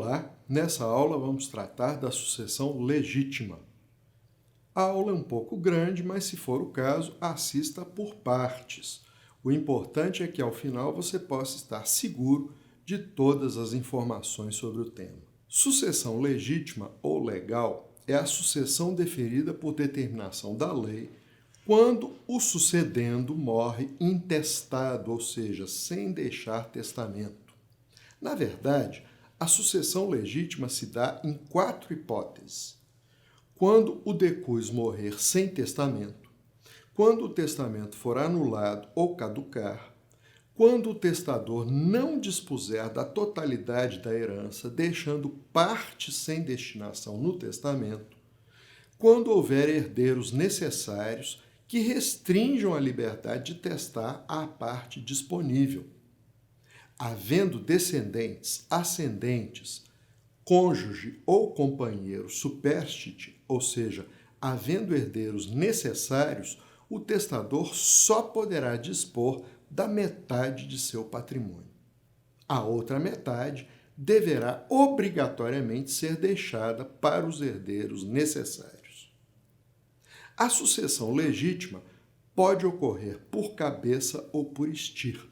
Olá, nessa aula vamos tratar da sucessão legítima. A aula é um pouco grande, mas se for o caso, assista por partes. O importante é que ao final você possa estar seguro de todas as informações sobre o tema. Sucessão legítima ou legal é a sucessão deferida por determinação da lei quando o sucedendo morre intestado, ou seja, sem deixar testamento. Na verdade, a sucessão legítima se dá em 4 hipóteses. Quando o decus morrer sem testamento, quando o testamento for anulado ou caducar, quando o testador não dispuser da totalidade da herança, deixando parte sem destinação no testamento, quando houver herdeiros necessários que restringam a liberdade de testar a parte disponível. Havendo descendentes, ascendentes, cônjuge ou companheiro supérstite, ou seja, havendo herdeiros necessários, o testador só poderá dispor da metade de seu patrimônio. A outra metade deverá obrigatoriamente ser deixada para os herdeiros necessários. A sucessão legítima pode ocorrer por cabeça ou por estirpe.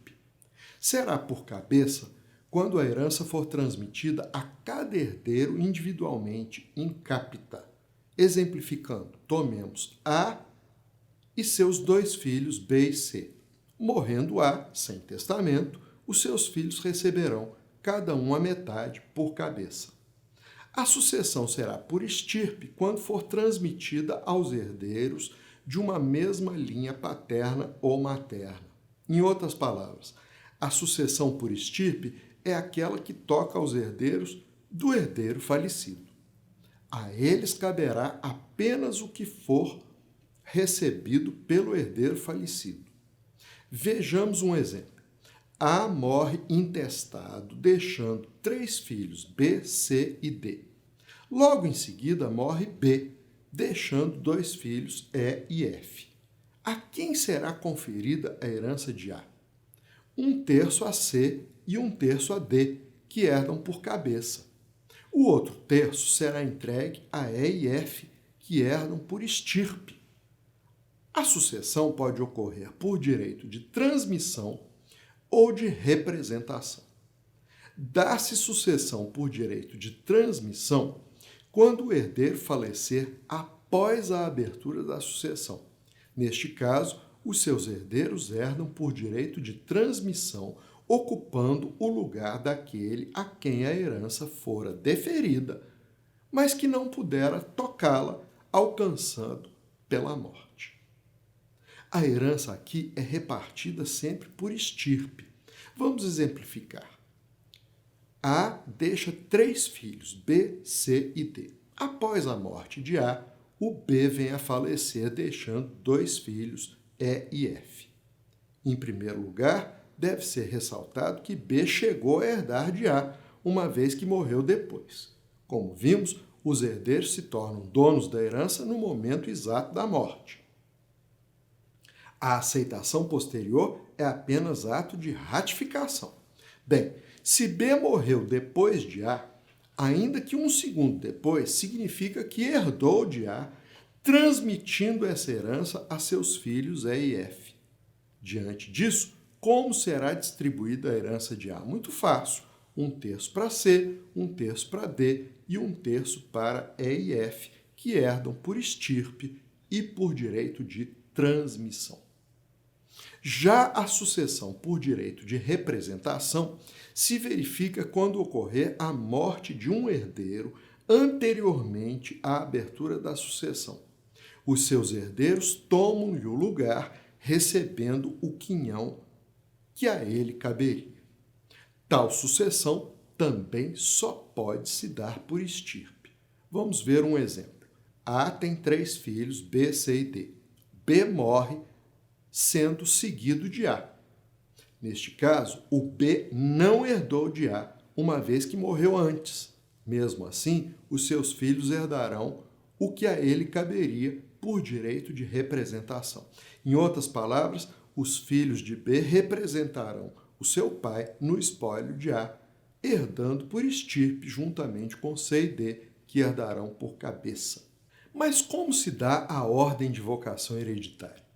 Será por cabeça quando a herança for transmitida a cada herdeiro individualmente in capita. Exemplificando, tomemos A e seus 2 filhos B e C. Morrendo A, sem testamento, os seus filhos receberão cada um a metade por cabeça. A sucessão será por estirpe quando for transmitida aos herdeiros de uma mesma linha paterna ou materna. Em outras palavras, a sucessão por estirpe é aquela que toca aos herdeiros do herdeiro falecido. A eles caberá apenas o que for recebido pelo herdeiro falecido. Vejamos um exemplo. A morre intestado, deixando 3 filhos, B, C e D. Logo em seguida morre B, deixando 2 filhos, E e F. A quem será conferida a herança de A? 1/3 a C e 1/3 a D, que herdam por cabeça. O outro terço será entregue a E e F, que herdam por estirpe. A sucessão pode ocorrer por direito de transmissão ou de representação. Dá-se sucessão por direito de transmissão quando o herdeiro falecer após a abertura da sucessão. Neste caso, os seus herdeiros herdam por direito de transmissão, ocupando o lugar daquele a quem a herança fora deferida, mas que não pudera tocá-la, alcançando pela morte. A herança aqui é repartida sempre por estirpe. Vamos exemplificar. A deixa 3 filhos, B, C e D. Após a morte de A, o B vem a falecer, deixando 2 filhos, E e F. Em primeiro lugar, deve ser ressaltado que B chegou a herdar de A, uma vez que morreu depois. Como vimos, os herdeiros se tornam donos da herança no momento exato da morte. A aceitação posterior é apenas ato de ratificação. Bem, se B morreu depois de A, ainda que 1 segundo depois, significa que herdou de A, transmitindo essa herança a seus filhos E e F. Diante disso, como será distribuída a herança de A? Muito fácil. 1/3 para C, 1/3 para D e 1/3 para E e F, que herdam por estirpe e por direito de transmissão. Já a sucessão por direito de representação se verifica quando ocorrer a morte de um herdeiro anteriormente à abertura da sucessão. Os seus herdeiros tomam-lhe o lugar, recebendo o quinhão que a ele caberia. Tal sucessão também só pode se dar por estirpe. Vamos ver um exemplo. A tem 3 filhos, B, C e D. B morre sendo seguido de A. Neste caso, o B não herdou de A, uma vez que morreu antes. Mesmo assim, os seus filhos herdarão o que a ele caberia por direito de representação. Em outras palavras, os filhos de B representarão o seu pai no espólio de A, herdando por estirpe juntamente com C e D, que herdarão por cabeça. Mas como se dá a ordem de vocação hereditária?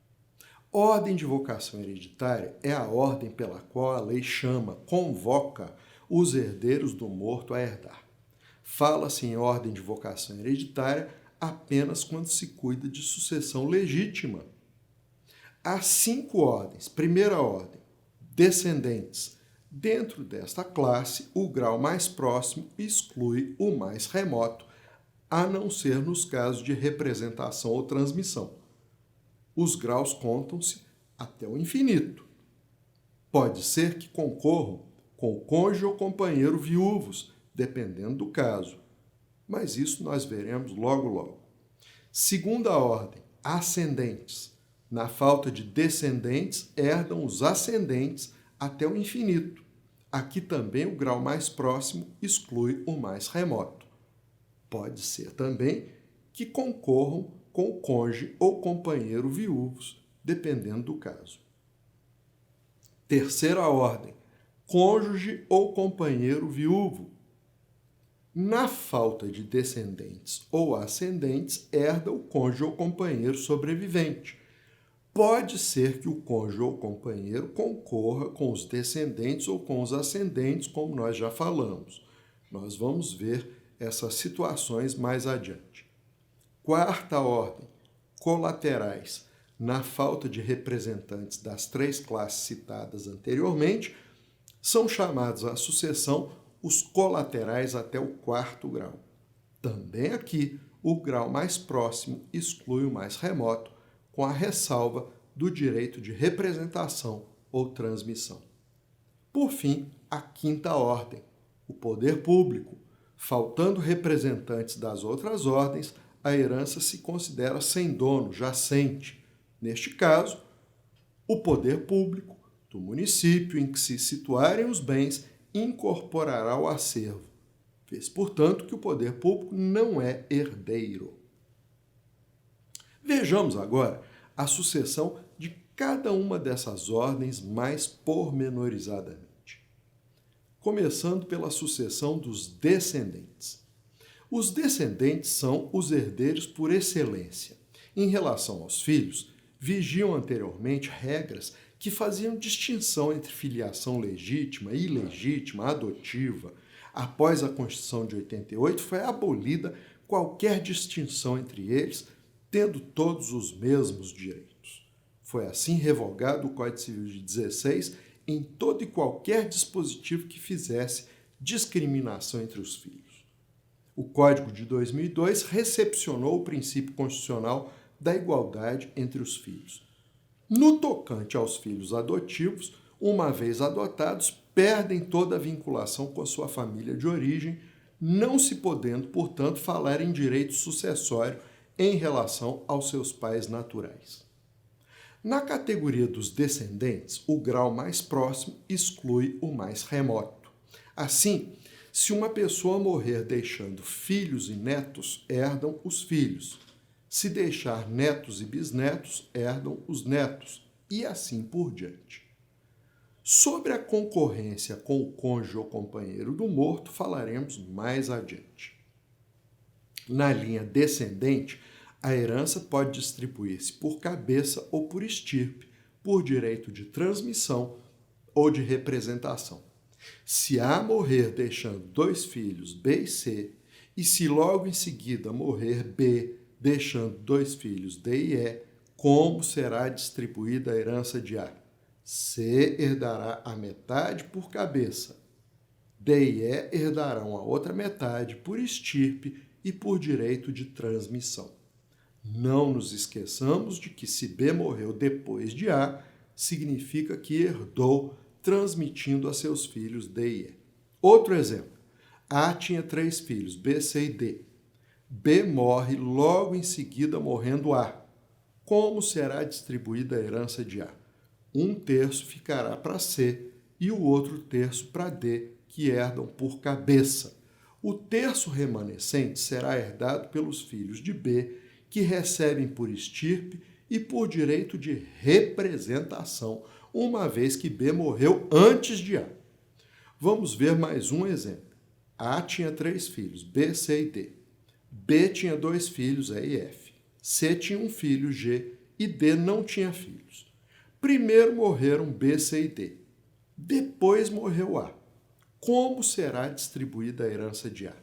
Ordem de vocação hereditária é a ordem pela qual a lei convoca os herdeiros do morto a herdar. Fala-se em ordem de vocação hereditária apenas quando se cuida de sucessão legítima. Há 5 ordens. Primeira ordem, descendentes. Dentro desta classe, o grau mais próximo exclui o mais remoto, a não ser nos casos de representação ou transmissão. Os graus contam-se até o infinito. Pode ser que concorram com o cônjuge ou companheiro viúvos, dependendo do caso. Mas isso nós veremos logo logo. Segunda ordem, ascendentes. Na falta de descendentes, herdam os ascendentes até o infinito. Aqui também o grau mais próximo exclui o mais remoto. Pode ser também que concorram com o cônjuge ou companheiro viúvos, dependendo do caso. Terceira ordem, cônjuge ou companheiro viúvo. Na falta de descendentes ou ascendentes, herda o cônjuge ou companheiro sobrevivente. Pode ser que o cônjuge ou companheiro concorra com os descendentes ou com os ascendentes, como nós já falamos. Nós vamos ver essas situações mais adiante. Quarta ordem, colaterais. Na falta de representantes das 3 classes citadas anteriormente, são chamados à sucessão os colaterais até o 4º grau. Também aqui, o grau mais próximo exclui o mais remoto, com a ressalva do direito de representação ou transmissão. Por fim, a 5ª ordem, o poder público. Faltando representantes das outras ordens, a herança se considera sem dono, jacente. Neste caso, o poder público do município em que se situarem os bens incorporará o acervo. Vê-se, portanto, que o poder público não é herdeiro. Vejamos agora a sucessão de cada uma dessas ordens mais pormenorizadamente. Começando pela sucessão dos descendentes. Os descendentes são os herdeiros por excelência. Em relação aos filhos, vigiam anteriormente regras que faziam distinção entre filiação legítima, ilegítima, adotiva. Após a Constituição de 88, foi abolida qualquer distinção entre eles, tendo todos os mesmos direitos. Foi assim revogado o Código Civil de 16 em todo e qualquer dispositivo que fizesse discriminação entre os filhos. O Código de 2002 recepcionou o princípio constitucional da igualdade entre os filhos. No tocante aos filhos adotivos, uma vez adotados, perdem toda a vinculação com a sua família de origem, não se podendo, portanto, falar em direito sucessório em relação aos seus pais naturais. Na categoria dos descendentes, o grau mais próximo exclui o mais remoto. Assim, se uma pessoa morrer deixando filhos e netos, herdam os filhos. Se deixar netos e bisnetos, herdam os netos, e assim por diante. Sobre a concorrência com o cônjuge ou companheiro do morto, falaremos mais adiante. Na linha descendente, a herança pode distribuir-se por cabeça ou por estirpe, por direito de transmissão ou de representação. Se A morrer deixando 2 filhos, B e C, e se logo em seguida morrer B, deixando 2 filhos, D e E, como será distribuída a herança de A? C herdará a metade por cabeça. D e E herdarão a outra metade por estirpe e por direito de transmissão. Não nos esqueçamos de que se B morreu depois de A, significa que herdou, transmitindo a seus filhos D e E. Outro exemplo. A tinha 3 filhos, B, C e D. B morre logo em seguida morrendo A. Como será distribuída a herança de A? 1/3 ficará para C e o outro terço para D, que herdam por cabeça. O terço remanescente será herdado pelos filhos de B, que recebem por estirpe e por direito de representação, uma vez que B morreu antes de A. Vamos ver mais um exemplo. A tinha 3 filhos, B, C e D. B tinha 2 filhos, E e F. C tinha um filho, G, e D não tinha filhos. Primeiro morreram B, C e D. Depois morreu A. Como será distribuída a herança de A?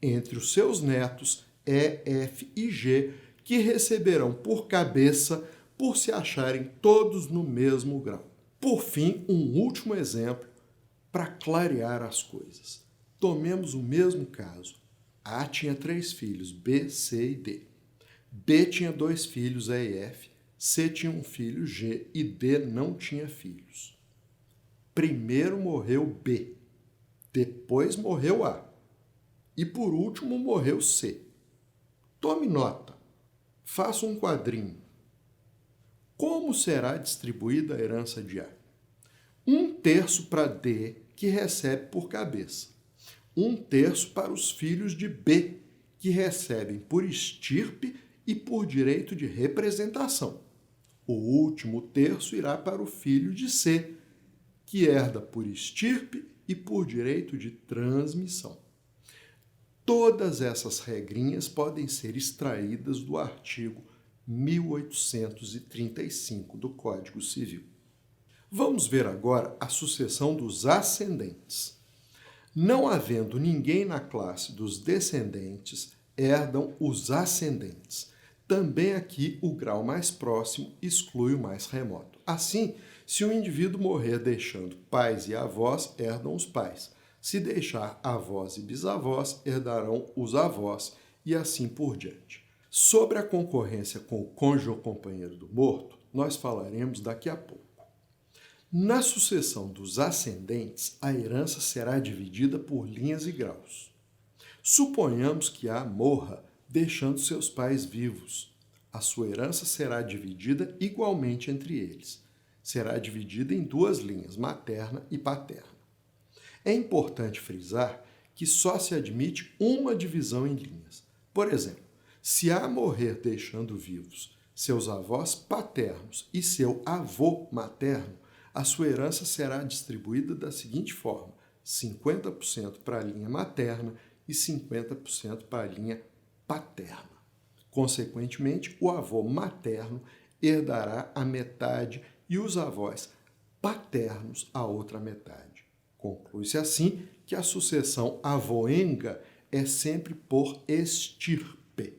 Entre os seus netos, E, F e G, que receberão por cabeça por se acharem todos no mesmo grau. Por fim, um último exemplo para clarear as coisas. Tomemos o mesmo caso. A tinha 3 filhos, B, C e D. B tinha 2 filhos, E e F. C tinha um filho, G, e D não tinha filhos. Primeiro morreu B, depois morreu A e por último morreu C. Tome nota, faça um quadrinho. Como será distribuída a herança de A? 1/3 para D, que recebe por cabeça. 1/3 para os filhos de B, que recebem por estirpe e por direito de representação. O último terço irá para o filho de C, que herda por estirpe e por direito de transmissão. Todas essas regrinhas podem ser extraídas do artigo 1835 do Código Civil. Vamos ver agora a sucessão dos ascendentes. Não havendo ninguém na classe dos descendentes, herdam os ascendentes. Também aqui o grau mais próximo exclui o mais remoto. Assim, se o indivíduo morrer deixando pais e avós, herdam os pais. Se deixar avós e bisavós, herdarão os avós e assim por diante. Sobre a concorrência com o cônjuge ou companheiro do morto, nós falaremos daqui a pouco. Na sucessão dos ascendentes, a herança será dividida por linhas e graus. Suponhamos que A morra, deixando seus pais vivos. A sua herança será dividida igualmente entre eles. Será dividida em 2 linhas, materna e paterna. É importante frisar que só se admite uma divisão em linhas. Por exemplo, se A morrer deixando vivos seus avós paternos e seu avô materno, a sua herança será distribuída da seguinte forma: 50% para a linha materna e 50% para a linha paterna. Consequentemente, o avô materno herdará a metade e os avós paternos a outra metade. Conclui-se assim que a sucessão avoenga é sempre por estirpe.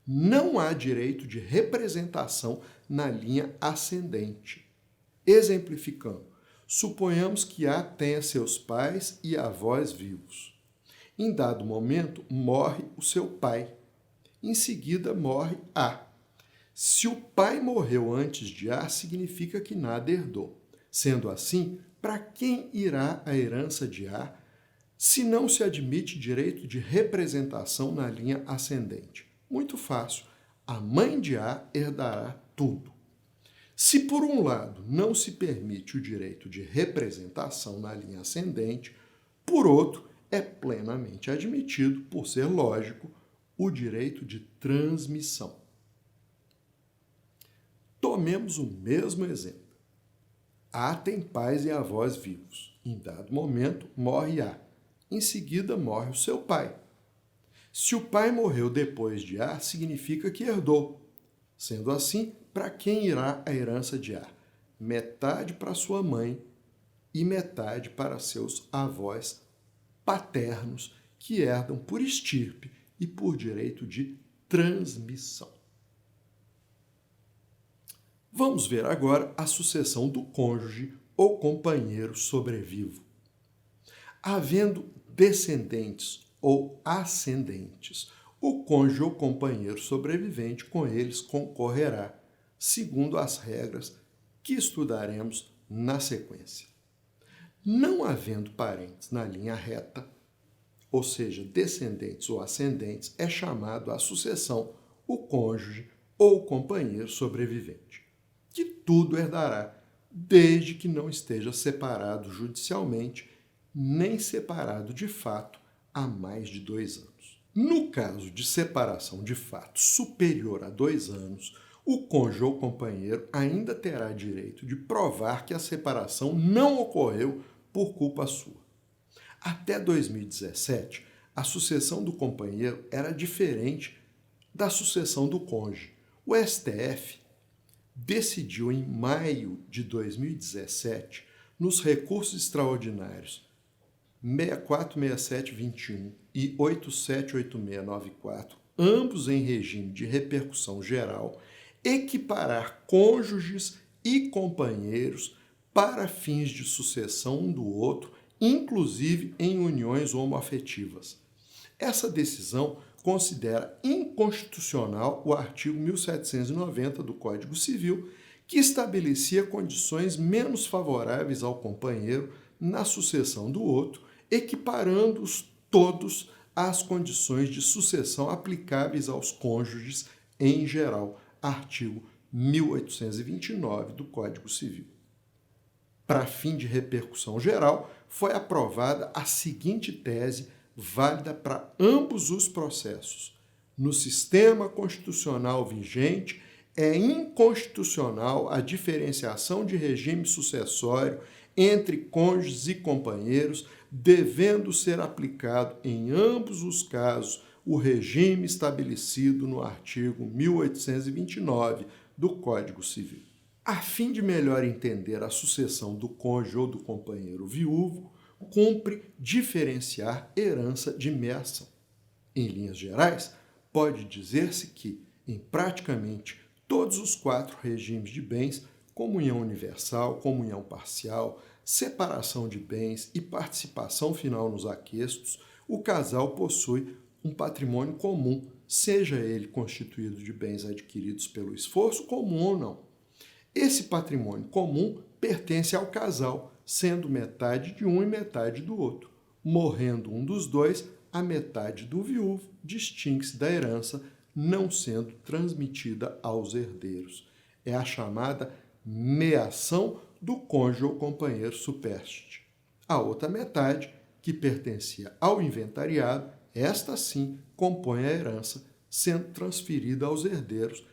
Não há direito de representação na linha ascendente. Exemplificando, suponhamos que A tenha seus pais e avós vivos. Em dado momento, morre o seu pai. Em seguida, morre A. Se o pai morreu antes de A, significa que nada herdou. Sendo assim, para quem irá a herança de A, se não se admite direito de representação na linha ascendente? Muito fácil. A mãe de A herdará tudo. Se, por um lado, não se permite o direito de representação na linha ascendente, por outro, é plenamente admitido, por ser lógico, o direito de transmissão. Tomemos o mesmo exemplo. A tem pais e avós vivos. Em dado momento, morre A. Em seguida, morre o seu pai. Se o pai morreu depois de A, significa que herdou. Sendo assim, para quem irá a herança de A? Metade para sua mãe e metade para seus avós paternos, que herdam por estirpe e por direito de transmissão. Vamos ver agora a sucessão do cônjuge ou companheiro sobrevivo. Havendo descendentes ou ascendentes, o cônjuge ou companheiro sobrevivente com eles concorrerá, segundo as regras que estudaremos na sequência. Não havendo parentes na linha reta, ou seja, descendentes ou ascendentes, é chamado à sucessão o cônjuge ou companheiro sobrevivente, que tudo herdará, desde que não esteja separado judicialmente, nem separado de fato há mais de 2 anos. No caso de separação de fato superior a 2 anos, o cônjuge ou companheiro ainda terá direito de provar que a separação não ocorreu por culpa sua. Até 2017, a sucessão do companheiro era diferente da sucessão do cônjuge. O STF decidiu em maio de 2017, nos recursos extraordinários 646721 e 878694, ambos em regime de repercussão geral, equiparar cônjuges e companheiros para fins de sucessão um do outro, inclusive em uniões homoafetivas. Essa decisão considera inconstitucional o artigo 1790 do Código Civil, que estabelecia condições menos favoráveis ao companheiro na sucessão do outro, equiparando-os todos às condições de sucessão aplicáveis aos cônjuges em geral, artigo 1829 do Código Civil. Para fim de repercussão geral, foi aprovada a seguinte tese, válida para ambos os processos. No sistema constitucional vigente, é inconstitucional a diferenciação de regime sucessório entre cônjuges e companheiros, devendo ser aplicado em ambos os casos o regime estabelecido no artigo 1829 do Código Civil. A fim de melhor entender a sucessão do cônjuge ou do companheiro viúvo, cumpre diferenciar herança de meação. Em linhas gerais, pode dizer-se que, em praticamente todos os 4 regimes de bens, comunhão universal, comunhão parcial, separação de bens e participação final nos aquestos, o casal possui um patrimônio comum, seja ele constituído de bens adquiridos pelo esforço comum ou não. Esse patrimônio comum pertence ao casal, sendo metade de um e metade do outro. Morrendo um dos dois, a metade do viúvo distingue-se da herança, não sendo transmitida aos herdeiros. É a chamada meação do cônjuge ou companheiro supérstite. A outra metade, que pertencia ao inventariado, esta sim compõe a herança, sendo transferida aos herdeiros,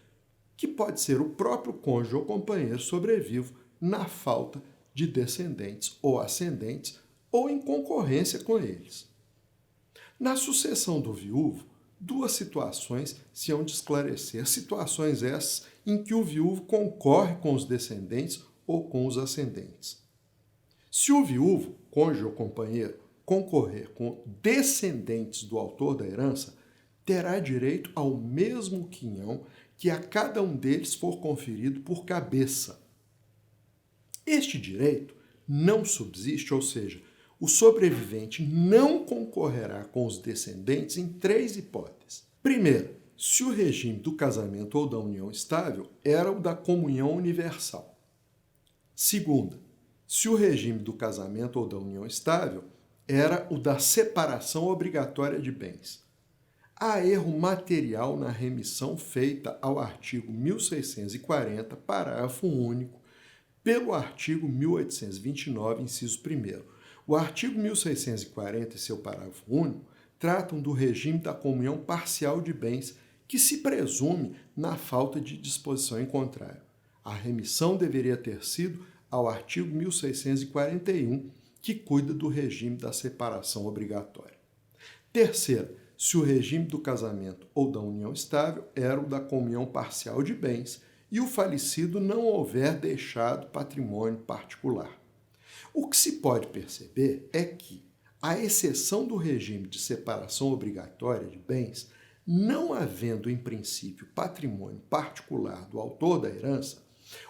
que pode ser o próprio cônjuge ou companheiro sobrevivo na falta de descendentes ou ascendentes ou em concorrência com eles. Na sucessão do viúvo, 2 situações se hão de esclarecer, situações essas em que o viúvo concorre com os descendentes ou com os ascendentes. Se o viúvo, cônjuge ou companheiro, concorrer com descendentes do autor da herança, terá direito ao mesmo quinhão que a cada um deles for conferido por cabeça. Este direito não subsiste, ou seja, o sobrevivente não concorrerá com os descendentes em 3 hipóteses. Primeiro, se o regime do casamento ou da união estável era o da comunhão universal. Segunda, se o regime do casamento ou da união estável era o da separação obrigatória de bens. Há erro material na remissão feita ao artigo 1640, parágrafo único, pelo artigo 1829, inciso 1º. O artigo 1640 e seu parágrafo único tratam do regime da comunhão parcial de bens, que se presume na falta de disposição em contrário. A remissão deveria ter sido ao artigo 1641, que cuida do regime da separação obrigatória. Terceira, se o regime do casamento ou da união estável era o da comunhão parcial de bens e o falecido não houver deixado patrimônio particular. O que se pode perceber é que, à exceção do regime de separação obrigatória de bens, não havendo em princípio patrimônio particular do autor da herança,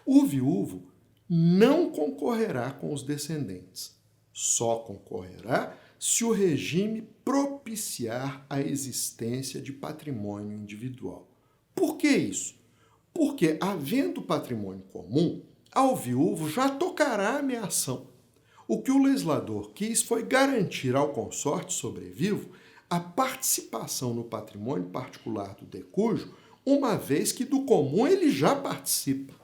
o viúvo não concorrerá com os descendentes. Só concorrerá se o regime propiciar a existência de patrimônio individual. Por que isso? Porque, havendo patrimônio comum, ao viúvo já tocará a meação. O que o legislador quis foi garantir ao consorte sobrevivo a participação no patrimônio particular do decújo, uma vez que do comum ele já participa.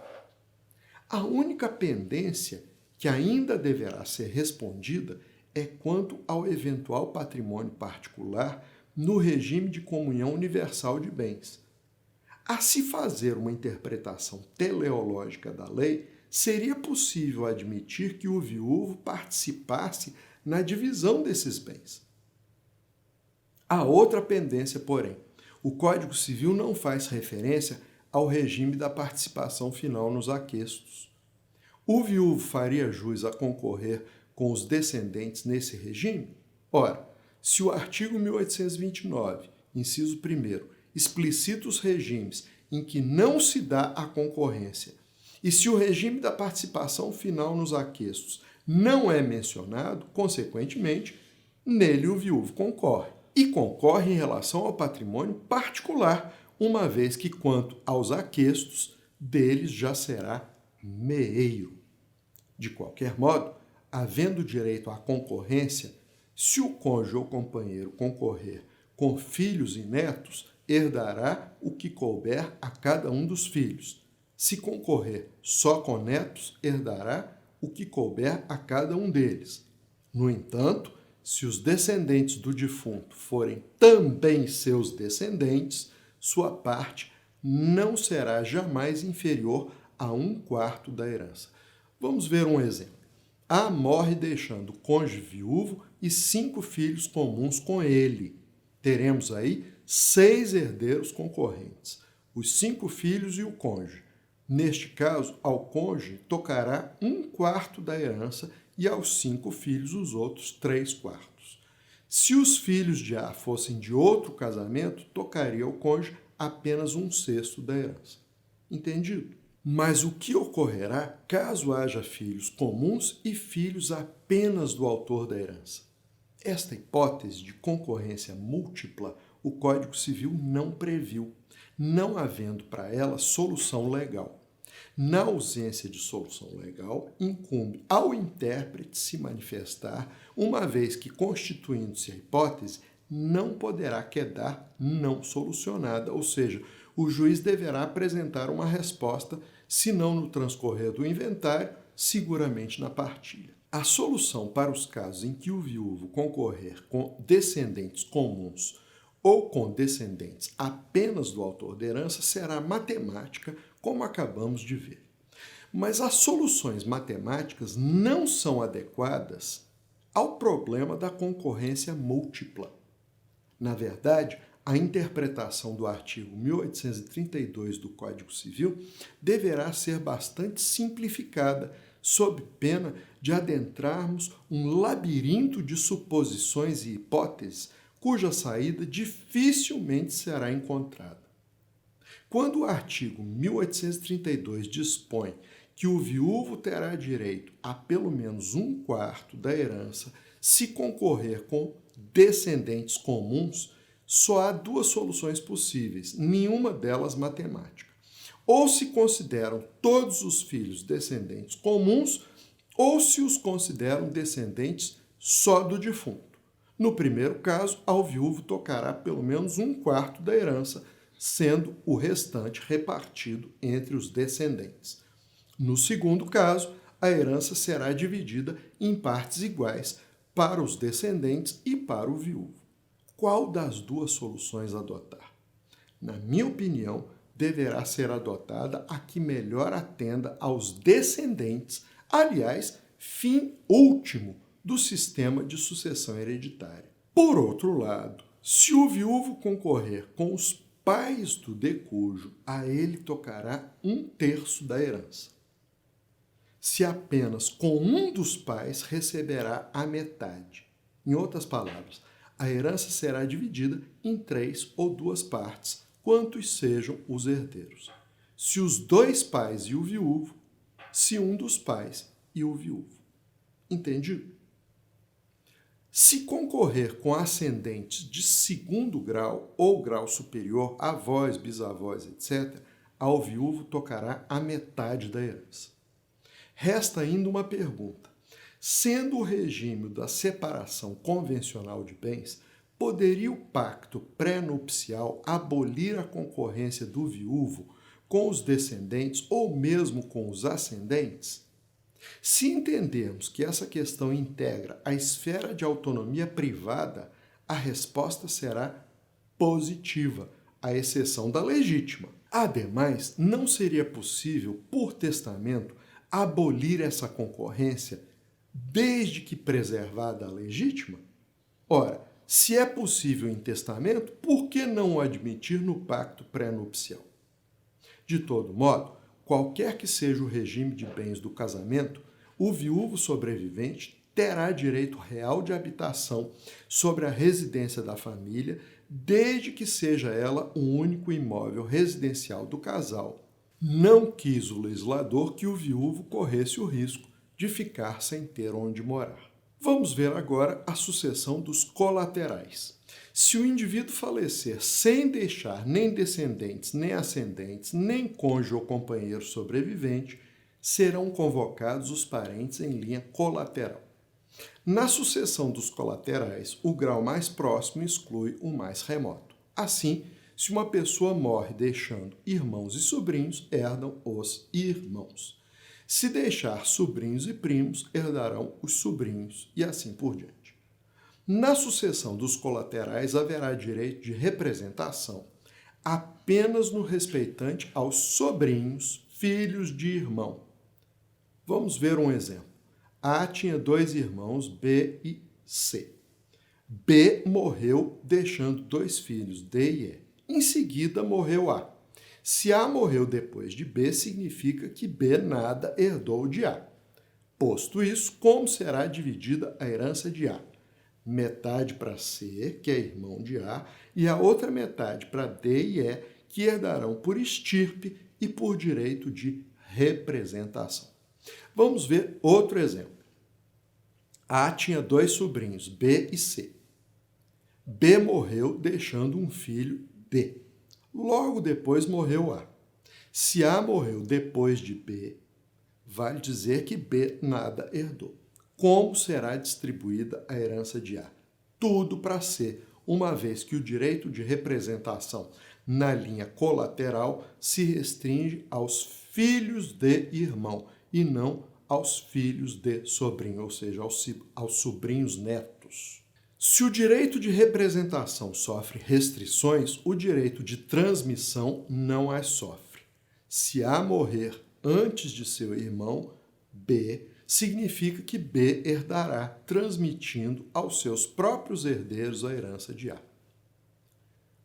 A única pendência que ainda deverá ser respondida é quanto ao eventual patrimônio particular no regime de comunhão universal de bens. A se fazer uma interpretação teleológica da lei, seria possível admitir que o viúvo participasse na divisão desses bens. Há outra pendência, porém. O Código Civil não faz referência ao regime da participação final nos aquestos. O viúvo faria jus a concorrer com os descendentes nesse regime? Ora, se o artigo 1829, inciso 1º, explicita os regimes em que não se dá a concorrência, e se o regime da participação final nos aquestos não é mencionado, consequentemente, nele o viúvo concorre. E concorre em relação ao patrimônio particular, uma vez que, quanto aos aquestos, deles já será meeiro. De qualquer modo, havendo direito à concorrência, se o cônjuge ou companheiro concorrer com filhos e netos, herdará o que couber a cada um dos filhos. Se concorrer só com netos, herdará o que couber a cada um deles. No entanto, se os descendentes do defunto forem também seus descendentes, sua parte não será jamais inferior a 1/4 da herança. Vamos ver um exemplo. A morre deixando o cônjuge viúvo e 5 filhos comuns com ele. Teremos aí 6 herdeiros concorrentes, os 5 filhos e o cônjuge. Neste caso, ao cônjuge tocará 1/4 da herança e aos 5 filhos os outros 3/4. Se os filhos de A fossem de outro casamento, tocaria ao cônjuge apenas 1/6 da herança. Entendido? Mas o que ocorrerá caso haja filhos comuns e filhos apenas do autor da herança? Esta hipótese de concorrência múltipla o Código Civil não previu, não havendo para ela solução legal. Na ausência de solução legal, incumbe ao intérprete se manifestar, uma vez que, constituindo-se a hipótese, não poderá quedar não solucionada, ou seja, o juiz deverá apresentar uma resposta, se não no transcorrer do inventário, seguramente na partilha. A solução para os casos em que o viúvo concorrer com descendentes comuns ou com descendentes apenas do autor da herança será matemática, como acabamos de ver. Mas as soluções matemáticas não são adequadas ao problema da concorrência múltipla. Na verdade, a interpretação do artigo 1832 do Código Civil deverá ser bastante simplificada, sob pena de adentrarmos um labirinto de suposições e hipóteses cuja saída dificilmente será encontrada. Quando o artigo 1832 dispõe que o viúvo terá direito a pelo menos 1/4 da herança se concorrer com descendentes comuns, só há 2 soluções possíveis, nenhuma delas matemática. Ou se consideram todos os filhos descendentes comuns, ou se os consideram descendentes só do defunto. No primeiro caso, ao viúvo tocará pelo menos 1/4 da herança, sendo o restante repartido entre os descendentes. No segundo caso, a herança será dividida em partes iguais para os descendentes e para o viúvo. Qual das 2 soluções adotar? Na minha opinião, deverá ser adotada a que melhor atenda aos descendentes, aliás, fim último do sistema de sucessão hereditária. Por outro lado, se o viúvo concorrer com os pais do decújo, a ele tocará 1/3 da herança. Se apenas com um dos pais, receberá a metade. Em outras palavras, a herança será dividida em 3 ou 2 partes, quantos sejam os herdeiros. Se os 2 pais e o viúvo, se um dos pais e o viúvo. Entendido? Se concorrer com ascendentes de 2º grau ou grau superior, avós, bisavós, etc., ao viúvo tocará a metade da herança. Resta ainda uma pergunta. Sendo o regime da separação convencional de bens, poderia o pacto pré-nupcial abolir a concorrência do viúvo com os descendentes ou mesmo com os ascendentes? Se entendermos que essa questão integra a esfera de autonomia privada, a resposta será positiva, à exceção da legítima. Ademais, não seria possível, por testamento, abolir essa concorrência, desde que preservada a legítima? Ora, se é possível em testamento, por que não o admitir no pacto pré-nupcial? De todo modo, qualquer que seja o regime de bens do casamento, o viúvo sobrevivente terá direito real de habitação sobre a residência da família, desde que seja ela o único imóvel residencial do casal. Não quis o legislador que o viúvo corresse o risco de ficar sem ter onde morar. Vamos ver agora a sucessão dos colaterais. Se o indivíduo falecer sem deixar nem descendentes, nem ascendentes, nem cônjuge ou companheiro sobrevivente, serão convocados os parentes em linha colateral. Na sucessão dos colaterais, o grau mais próximo exclui o mais remoto. Assim, se uma pessoa morre deixando irmãos e sobrinhos, herdam os irmãos. Se deixar sobrinhos e primos, herdarão os sobrinhos, e assim por diante. Na sucessão dos colaterais, haverá direito de representação apenas no respeitante aos sobrinhos, filhos de irmão. Vamos ver um exemplo. A tinha 2 irmãos, B e C. B morreu deixando 2 filhos, D e E. Em seguida, morreu A. Se A morreu depois de B, significa que B nada herdou de A. Posto isso, como será dividida a herança de A? Metade para C, que é irmão de A, e a outra metade para D e E, que herdarão por estirpe e por direito de representação. Vamos ver outro exemplo. A tinha 2 sobrinhos, B e C. B morreu deixando um filho, D. Logo depois morreu A. Se A morreu depois de B, vale dizer que B nada herdou. Como será distribuída a herança de A? Tudo para C, uma vez que o direito de representação na linha colateral se restringe aos filhos de irmão e não aos filhos de sobrinho, ou seja, aos sobrinhos netos. Se o direito de representação sofre restrições, o direito de transmissão não as sofre. Se A morrer antes de seu irmão, B, significa que B herdará, transmitindo aos seus próprios herdeiros a herança de A.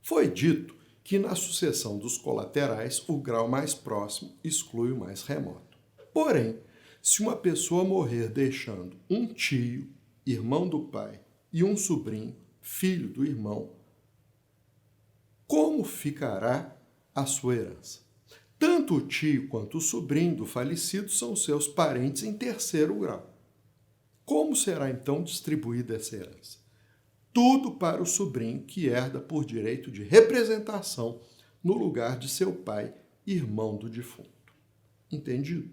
Foi dito que na sucessão dos colaterais, o grau mais próximo exclui o mais remoto. Porém, se uma pessoa morrer deixando um tio, irmão do pai, e um sobrinho, filho do irmão, como ficará a sua herança? Tanto o tio quanto o sobrinho do falecido são seus parentes em terceiro grau. Como será então distribuída essa herança? Tudo para o sobrinho, que herda por direito de representação no lugar de seu pai, irmão do defunto. Entendido?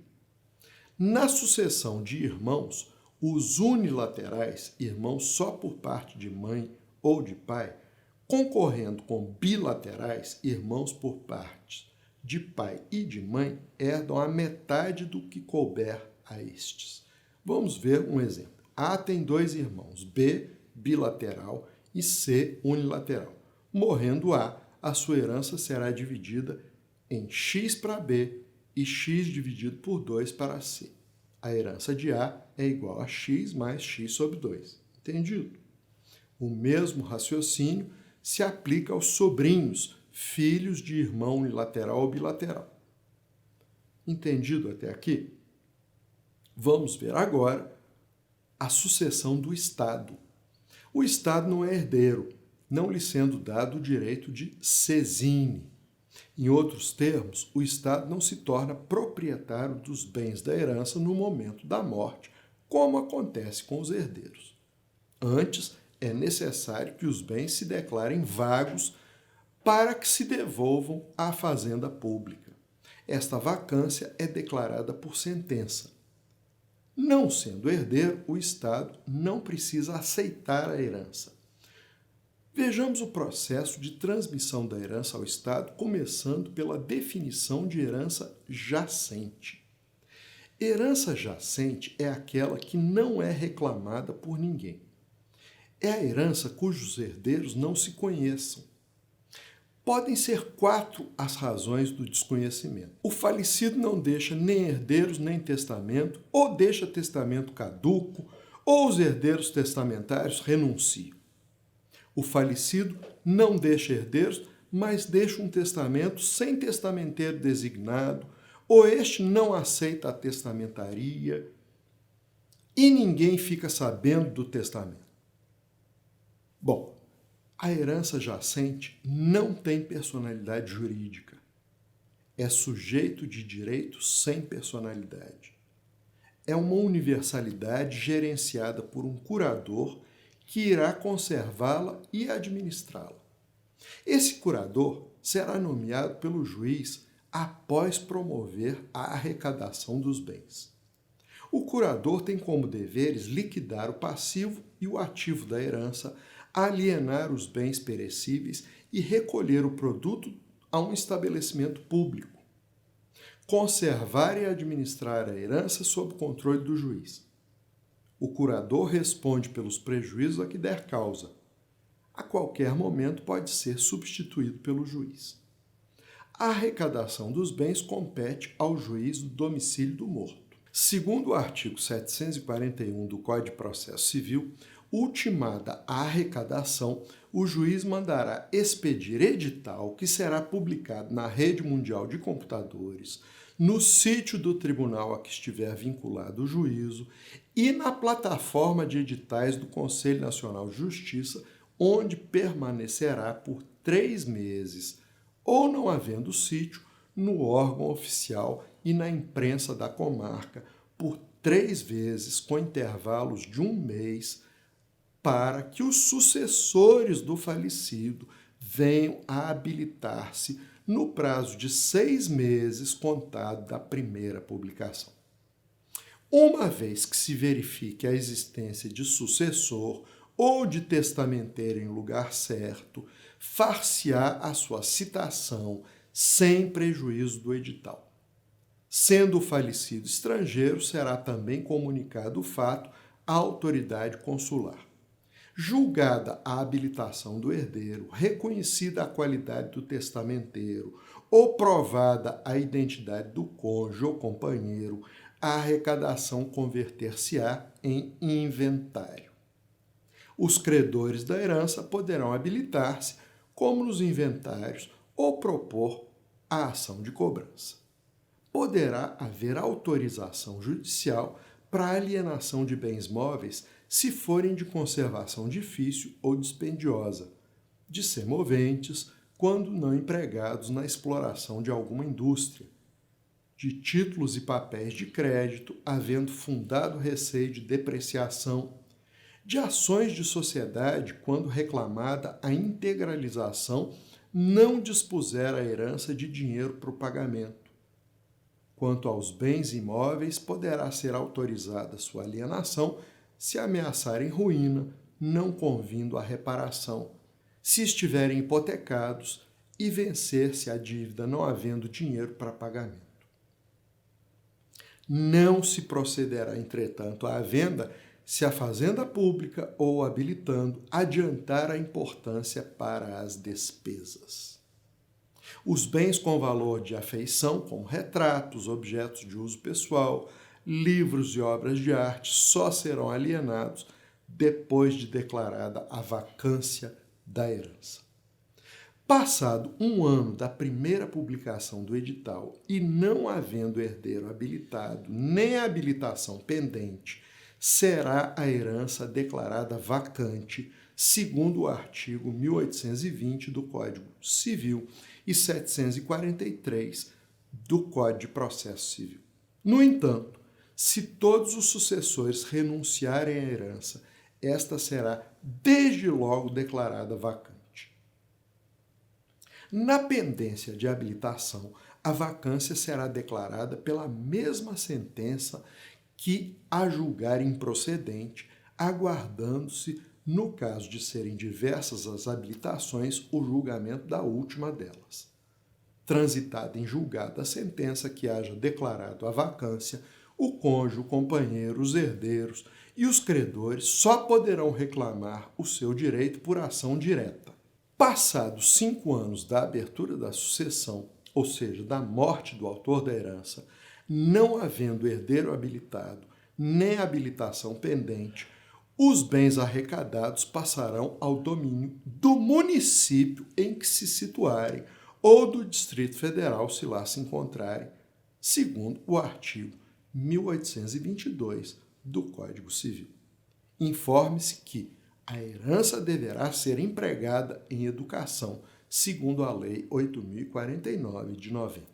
Na sucessão de irmãos, os unilaterais, irmãos só por parte de mãe ou de pai, concorrendo com bilaterais, irmãos por parte de pai e de mãe, herdam a metade do que couber a estes. Vamos ver um exemplo. A tem 2 irmãos, B, bilateral, e C, unilateral. Morrendo a sua herança será dividida em X para B e X dividido por 2 para C. A herança de A é igual a X mais X sobre 2. Entendido? O mesmo raciocínio se aplica aos sobrinhos, filhos de irmão unilateral ou bilateral. Entendido até aqui? Vamos ver agora a sucessão do Estado. O Estado não é herdeiro, não lhe sendo dado o direito de sesine. Em outros termos, o Estado não se torna proprietário dos bens da herança no momento da morte, como acontece com os herdeiros. Antes, é necessário que os bens se declarem vagos para que se devolvam à fazenda pública. Esta vacância é declarada por sentença. Não sendo herdeiro, o Estado não precisa aceitar a herança. Vejamos o processo de transmissão da herança ao Estado, começando pela definição de herança jacente. Herança jacente é aquela que não é reclamada por ninguém. É a herança cujos herdeiros não se conheçam. Podem ser 4 as razões do desconhecimento. O falecido não deixa nem herdeiros nem testamento, ou deixa testamento caduco, ou os herdeiros testamentários renunciam. O falecido não deixa herdeiros, mas deixa um testamento sem testamenteiro designado, ou este não aceita a testamentaria, e ninguém fica sabendo do testamento. Bom, a herança jacente não tem personalidade jurídica. É sujeito de direito sem personalidade. É uma universalidade gerenciada por um curador que irá conservá-la e administrá-la. Esse curador será nomeado pelo juiz após promover a arrecadação dos bens. O curador tem como deveres liquidar o passivo e o ativo da herança, alienar os bens perecíveis e recolher o produto a um estabelecimento público. Conservar e administrar a herança sob o controle do juiz. O curador responde pelos prejuízos a que der causa. A qualquer momento pode ser substituído pelo juiz. A arrecadação dos bens compete ao juiz do domicílio do morto. Segundo o artigo 741 do Código de Processo Civil, ultimada a arrecadação, o juiz mandará expedir edital que será publicado na rede mundial de computadores, no sítio do tribunal a que estiver vinculado o juízo e na plataforma de editais do Conselho Nacional de Justiça, onde permanecerá por 3 meses, ou não havendo sítio, no órgão oficial e na imprensa da comarca, por 3 vezes, com intervalos de 1 mês, para que os sucessores do falecido venham a habilitar-se no prazo de 6 meses contado da primeira publicação. Uma vez que se verifique a existência de sucessor ou de testamenteiro em lugar certo, far-se-á a sua citação sem prejuízo do edital. Sendo o falecido estrangeiro, será também comunicado o fato à autoridade consular. Julgada a habilitação do herdeiro, reconhecida a qualidade do testamenteiro ou provada a identidade do cônjuge ou companheiro, a arrecadação converter-se-á em inventário. Os credores da herança poderão habilitar-se, como nos inventários, ou propor a ação de cobrança. Poderá haver autorização judicial para alienação de bens móveis se forem de conservação difícil ou dispendiosa, de semoventes, quando não empregados na exploração de alguma indústria, de títulos e papéis de crédito, havendo fundado receio de depreciação, de ações de sociedade, quando reclamada a integralização não dispuser a herança de dinheiro para o pagamento. Quanto aos bens imóveis, poderá ser autorizada sua alienação se ameaçarem ruína, não convindo a reparação, se estiverem hipotecados e vencer-se a dívida não havendo dinheiro para pagamento. Não se procederá, entretanto, à venda se a fazenda pública ou habilitando adiantar a importância para as despesas. Os bens com valor de afeição, como retratos, objetos de uso pessoal, livros e obras de arte, só serão alienados depois de declarada a vacância da herança. Passado 1 ano da primeira publicação do edital e não havendo herdeiro habilitado nem habilitação pendente, será a herança declarada vacante, segundo o artigo 1820 do Código Civil e 743 do Código de Processo Civil. No entanto, se todos os sucessores renunciarem à herança, esta será desde logo declarada vacante. Na pendência de habilitação, a vacância será declarada pela mesma sentença que a julgar improcedente, aguardando-se, no caso de serem diversas as habilitações, o julgamento da última delas. Transitada em julgado a sentença que haja declarado a vacância, o cônjuge, o companheiro, os herdeiros e os credores só poderão reclamar o seu direito por ação direta. Passados 5 anos da abertura da sucessão, ou seja, da morte do autor da herança, não havendo herdeiro habilitado, nem habilitação pendente, os bens arrecadados passarão ao domínio do município em que se situarem ou do Distrito Federal, se lá se encontrarem, segundo o artigo 1822 do Código Civil. Informe-se que a herança deverá ser empregada em educação, segundo a Lei 8.049 de 90.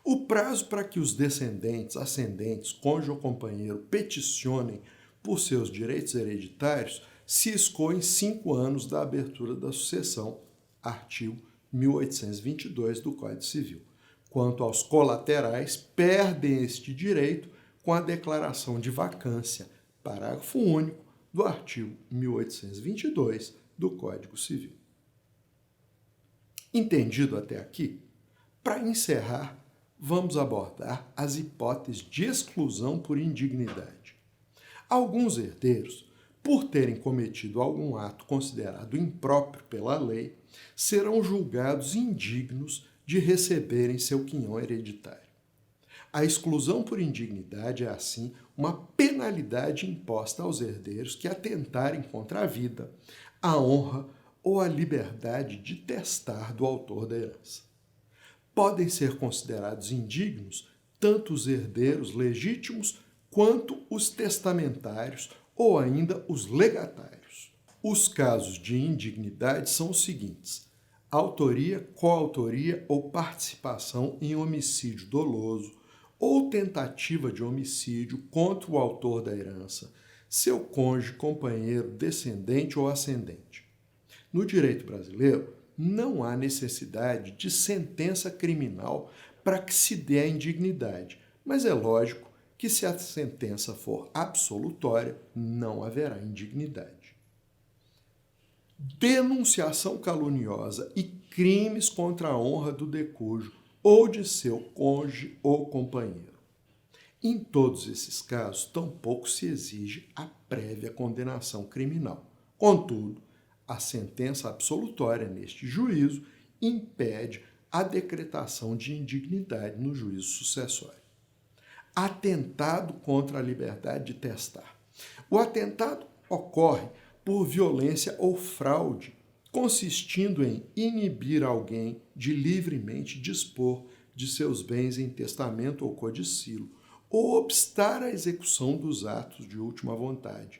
O prazo para que os descendentes, ascendentes, cônjuge ou companheiro peticionem por seus direitos hereditários se escoa em 5 anos da abertura da sucessão, artigo 1822 do Código Civil. Quanto aos colaterais, perdem este direito com a declaração de vacância, parágrafo único do artigo 1822 do Código Civil. Entendido até aqui? Para encerrar, vamos abordar as hipóteses de exclusão por indignidade. Alguns herdeiros, por terem cometido algum ato considerado impróprio pela lei, serão julgados indignos de receberem seu quinhão hereditário. A exclusão por indignidade é, assim, uma penalidade imposta aos herdeiros que atentarem contra a vida, a honra ou a liberdade de testar do autor da herança. Podem ser considerados indignos tanto os herdeiros legítimos quanto os testamentários ou ainda os legatários. Os casos de indignidade são os seguintes: autoria, coautoria ou participação em homicídio doloso ou tentativa de homicídio contra o autor da herança, seu cônjuge, companheiro, descendente ou ascendente. No direito brasileiro, não há necessidade de sentença criminal para que se dê a indignidade, mas é lógico que se a sentença for absolutória, não haverá indignidade. Denunciação caluniosa e crimes contra a honra do decújo ou de seu cônjuge ou companheiro. Em todos esses casos, tampouco se exige a prévia condenação criminal. Contudo, a sentença absolutória neste juízo impede a decretação de indignidade no juízo sucessório. Atentado contra a liberdade de testar. O atentado ocorre por violência ou fraude, consistindo em inibir alguém de livremente dispor de seus bens em testamento ou codicilo, ou obstar a execução dos atos de última vontade.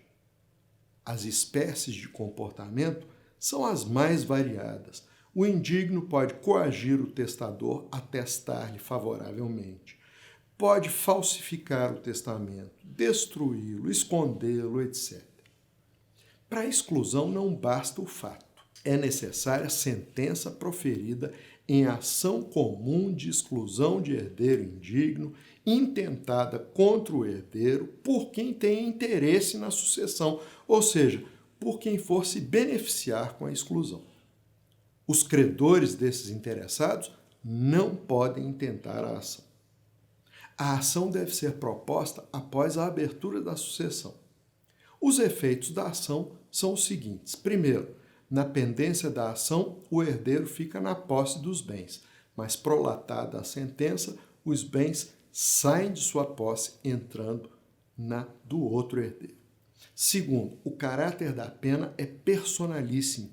As espécies de comportamento são as mais variadas. O indigno pode coagir o testador a testar-lhe favoravelmente. Pode falsificar o testamento, destruí-lo, escondê-lo, etc. Para a exclusão não basta o fato. É necessária sentença proferida em ação comum de exclusão de herdeiro indigno, intentada contra o herdeiro por quem tem interesse na sucessão, ou seja, por quem for se beneficiar com a exclusão. Os credores desses interessados não podem intentar a ação. A ação deve ser proposta após a abertura da sucessão. Os efeitos da ação são os seguintes. Primeiro, na pendência da ação, o herdeiro fica na posse dos bens, mas prolatada a sentença, os bens saem de sua posse, entrando na do outro herdeiro. Segundo, o caráter da pena é personalíssimo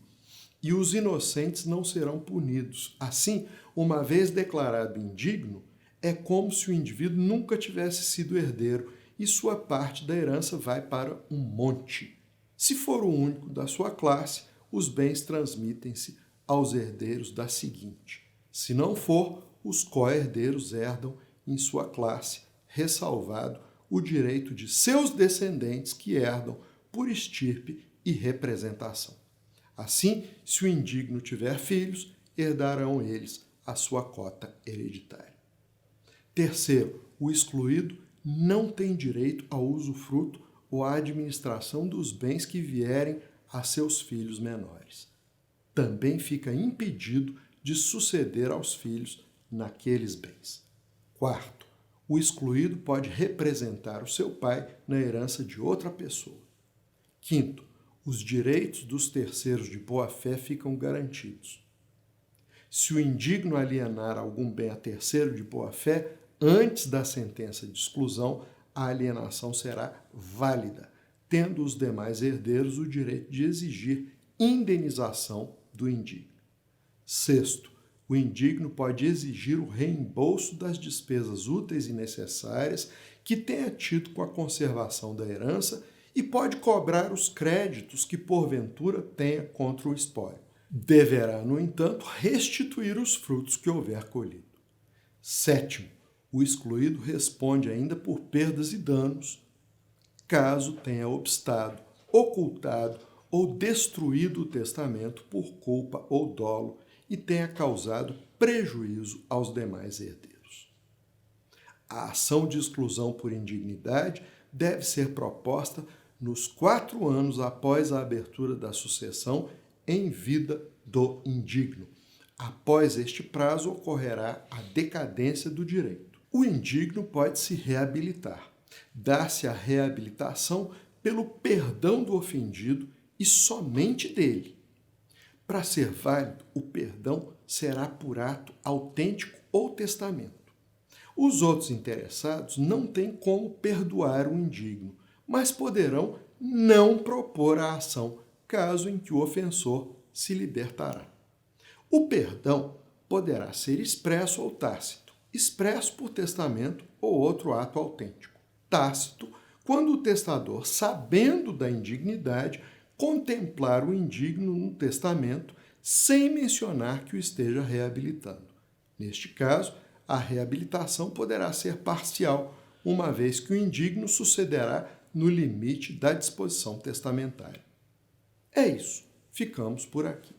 e os inocentes não serão punidos. Assim, uma vez declarado indigno, é como se o indivíduo nunca tivesse sido herdeiro e sua parte da herança vai para um monte. Se for o único da sua classe, os bens transmitem-se aos herdeiros da seguinte. Se não for, os co-herdeiros herdam em sua classe, ressalvado o direito de seus descendentes que herdam por estirpe e representação. Assim, se o indigno tiver filhos, herdarão eles a sua cota hereditária. Terceiro, o excluído não tem direito ao usufruto ou à administração dos bens que vierem a seus filhos menores. Também fica impedido de suceder aos filhos naqueles bens. Quarto, o excluído pode representar o seu pai na herança de outra pessoa. Quinto, Os direitos dos terceiros de boa-fé ficam garantidos. Se o indigno alienar algum bem a terceiro de boa-fé, antes da sentença de exclusão, a alienação será válida, tendo os demais herdeiros o direito de exigir indenização do indigno. Sexto, o indigno pode exigir o reembolso das despesas úteis e necessárias que tenha tido com a conservação da herança e pode cobrar os créditos que porventura tenha contra o espólio. Deverá, no entanto, restituir os frutos que houver colhido. Sétimo, o excluído responde ainda por perdas e danos, caso tenha obstado, ocultado ou destruído o testamento por culpa ou dolo e tenha causado prejuízo aos demais herdeiros. A ação de exclusão por indignidade deve ser proposta nos 4 anos após a abertura da sucessão em vida do indigno. Após este prazo, ocorrerá a decadência do direito. O indigno pode se reabilitar. Dá-se a reabilitação pelo perdão do ofendido e somente dele. Para ser válido, o perdão será por ato autêntico ou testamento. Os outros interessados não têm como perdoar o indigno, mas poderão não propor a ação, caso em que o ofensor se libertará. O perdão poderá ser expresso ou tácito, expresso por testamento ou outro ato autêntico. Tácito, quando o testador, sabendo da indignidade, contemplar o indigno no testamento sem mencionar que o esteja reabilitando. Neste caso, a reabilitação poderá ser parcial, uma vez que o indigno sucederá no limite da disposição testamentária. É isso. Ficamos por aqui.